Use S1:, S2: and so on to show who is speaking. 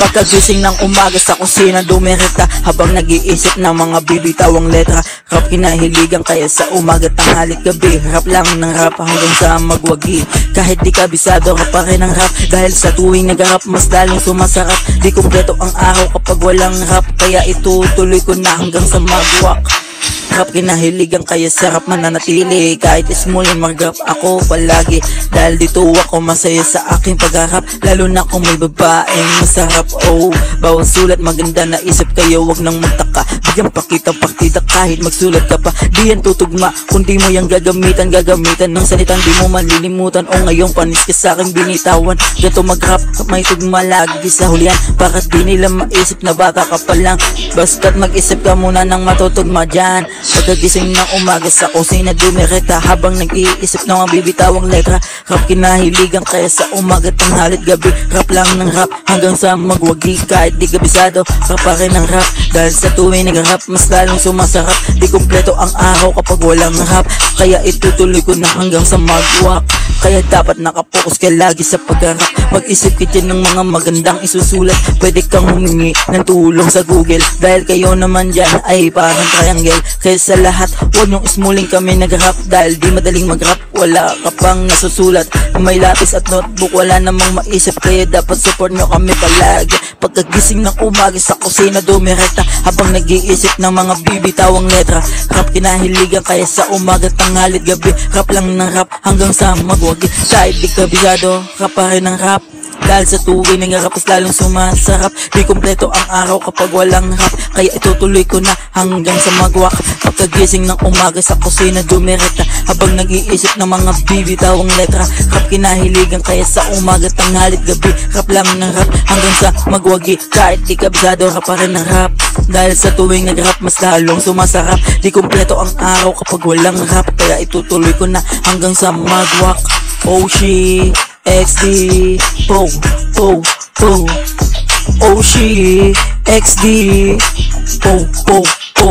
S1: Pagkagising ng umaga sa kusina dumirekta, habang nag-iisip ng mga bibitawang letra. Rap kinahiligan kaya sa umaga, tanghali't gabi. Rap lang ng rap hanggang sa magwagi. Kahit di kabisado ka pa rin ng rap, dahil sa tuwing nag-rap mas lalong sumasarap. Di kumpleto ang araw kapag walang rap, kaya itutuloy ko na hanggang sa magwak. Rap kinahiligan kaya sarap mananatili, kahit small mag-rap ako palagi. Dahil dito ako masaya sa aking pag-rap, lalo na kung may babaeng masarap. Oh, bawang sulat maganda na isip kayo, wag nang magtaka. Bigyan pakitang partida kahit magsulat ka pa. Di yan tutugma kung di mo yung gagamitan ng salitang di mo malilimutan. O ngayong panis ka sa aking binitawan, gato mag-rap may tugma lagi sa hulihan, para di nila maisip na bata ka pa lang. Basta't mag-isip ka muna ng matutugma dyan. Pagkagising ng umaga sa kusina dumirekta, habang nag-iisip ng mga bibitawang letra. Rap kinahiligan kaya sa umaga, tanghali't gabi. Rap lang ng rap hanggang sa magwagi. Kahit di kabisado ka pa rin ng rap, dahil sa tuwing nag-rap mas lalong sumasarap. Di kumpleto ang araw kapag walang rap, kaya itutuloy ko na hanggang sa magwak. Kaya dapat nakapokus ka lagi sa pag-rap. Mag-isip ka dyan ng mga magandang isusulat. Pwede kang humingi ng tulong sa Google, dahil kayo naman dyan ay parang triangle. Kaya sa lahat, huwag niyong ismuling kami nag-rap, dahil di madaling mag-rap, wala ka pang nasusulat. May lapis at notebook, wala namang maisip, kaya dapat support nyo kami palagi. Pagkagising ng umaga sa kusina dumirekta, habang nag-iisip ng mga bibitawang letra. Rap kinahiligan kaya sa umaga, tanghali't gabi. Rap lang ng rap hanggang sa magwagi. Kahit di kabisado ka pa rin ng rap, dahil sa tuwing nag-rap mas lalong sumasarap. Di kumpleto ang araw kapag walang rap, kaya itutuloy ko na hanggang sa magwak. Pagkagising ng umaga sa kusina dumirekta, habang nag-iisip ng mga bibitawang letra. Rap kinahiligan kaya sa umaga, tanghali't gabi. Rap lang ng rap hanggang sa magwagi. Kahit di kabisado ka pa rin ng rap, dahil sa tuwing nag-rap mas lalong sumasarap. Di kumpleto ang araw kapag walang rap, kaya itutuloy ko na hanggang sa magwak. Oh shit, XD, po, po, po. Oh shit, XD, po, po, po.